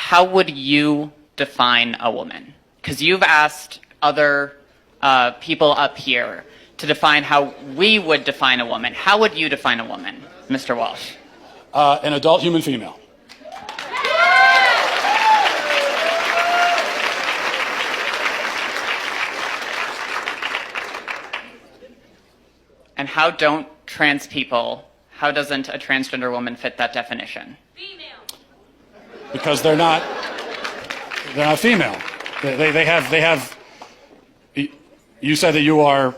how would you define a woman? Because you've asked other people up here to define how we would define a woman. How would you define a woman, Mr. Walsh? An adult human female. And how don't trans people, how doesn't a transgender woman fit that definition? Female. Because they're not female. They have, you said that you are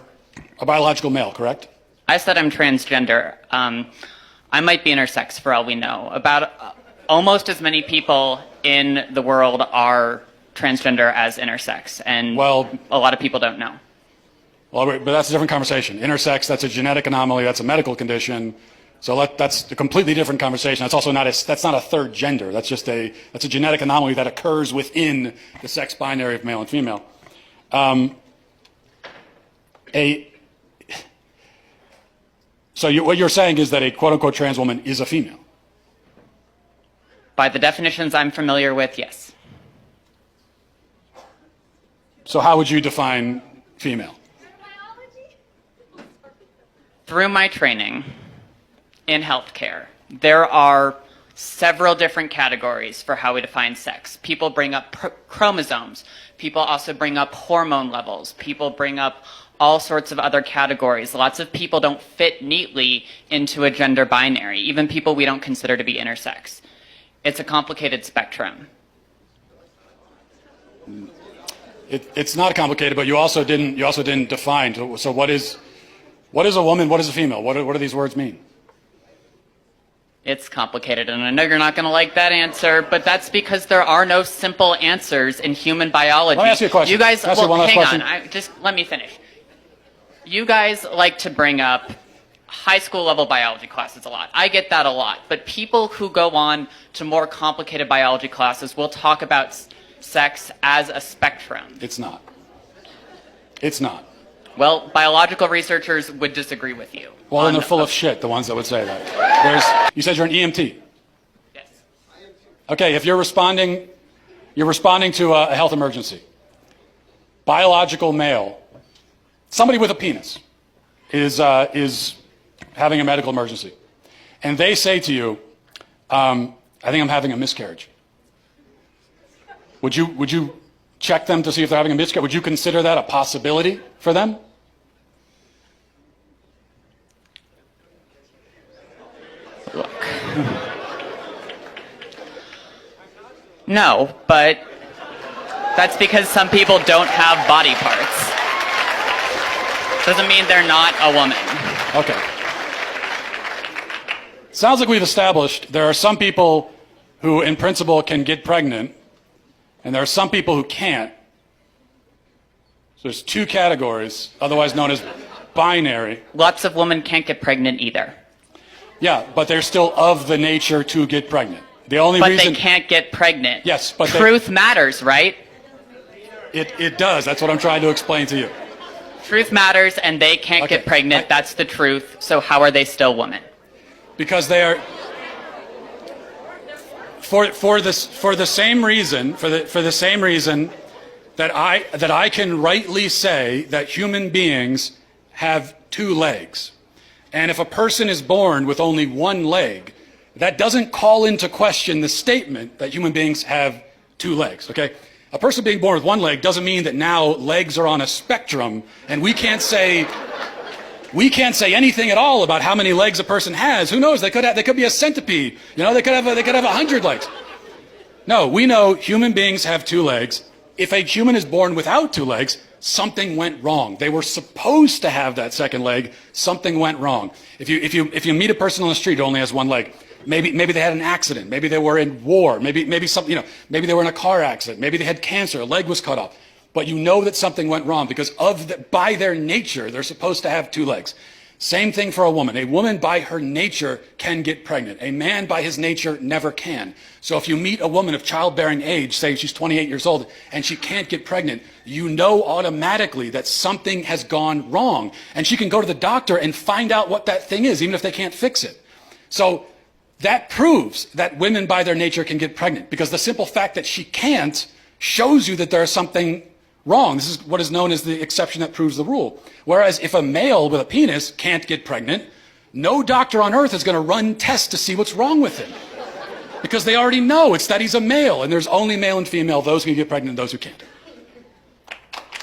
a biological male, correct? I said I'm transgender. I might be intersex for all we know. About almost as many people in the world are transgender as intersex, and well, a lot of people don't know. Well, but that's a different conversation. Intersex, that's a genetic anomaly, that's a medical condition. So that's a completely different conversation. That's also not a third gender. That's a genetic anomaly that occurs within the sex binary of male and female. What you're saying is that a quote-unquote trans woman is a female? By the definitions I'm familiar with, yes. So how would you define female? Through my training in healthcare, there are several different categories for how we define sex. People bring up chromosomes. People also bring up hormone levels. People bring up all sorts of other categories. Lots of people don't fit neatly into a gender binary, even people we don't consider to be intersex. It's a complicated spectrum. It's not complicated, but you also didn't define. So what is a woman? What is a female? What do these words mean? It's complicated, and I know you're not going to like that answer, but that's because there are no simple answers in human biology. Let me ask you a question. You guys, well, hang on. Just let me finish. You guys like to bring up high school level biology classes a lot. I get that a lot, but people who go on to more complicated biology classes will talk about sex as a spectrum. It's not. It's not. Well, biological researchers would disagree with you. Well, then they're full of shit, the ones that would say that. You said you're an EMT. Yes. Okay, if you're responding to a health emergency. Biological male, somebody with a penis, is having a medical emergency. And they say to you, I think I'm having a miscarriage. Would you check them to see if they're having a miscarriage? Would you consider that a possibility for them? Look. No, but that's because some people don't have body parts. Doesn't mean they're not a woman. Okay. Sounds like we've established there are some people who, in principle, can get pregnant, and there are some people who can't. So there's two categories, otherwise known as binary. Lots of women can't get pregnant either. Yeah, but they're still of the nature to get pregnant. The only but reason they can't get pregnant. Yes, but truth matters, right? It does. That's what I'm trying to explain to you. Truth matters, and they can't get pregnant. That's the truth. So how are they still women? Because they are for the same reason that I can rightly say that human beings have two legs. And if a person is born with only one leg, that doesn't call into question the statement that human beings have two legs, okay? A person being born with one leg doesn't mean that now legs are on a spectrum and we can't say anything at all about how many legs a person has. Who knows? They could be a centipede. You know, they could have 100 legs. No, we know human beings have two legs. If a human is born without two legs, something went wrong. They were supposed to have that second leg. Something went wrong. If you meet a person on the street who only has one leg, maybe they had an accident. Maybe they were in war. Maybe they were in a car accident. Maybe they had cancer. A leg was cut off. But you know that something went wrong because by their nature, they're supposed to have two legs. Same thing for a woman. A woman by her nature can get pregnant. A man by his nature never can. So if you meet a woman of childbearing age, say she's 28 years old, and she can't get pregnant, you know automatically that something has gone wrong. And she can go to the doctor and find out what that thing is, even if they can't fix it. So that proves that women by their nature can get pregnant, because the simple fact that she can't shows you that there's something wrong. This is what is known as the exception that proves the rule. Whereas if a male with a penis can't get pregnant, no doctor on earth is going to run tests to see what's wrong with him. Because they already know it's that he's a male, and there's only male and female, those who can get pregnant and those who can't.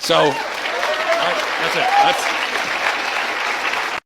So, that's it.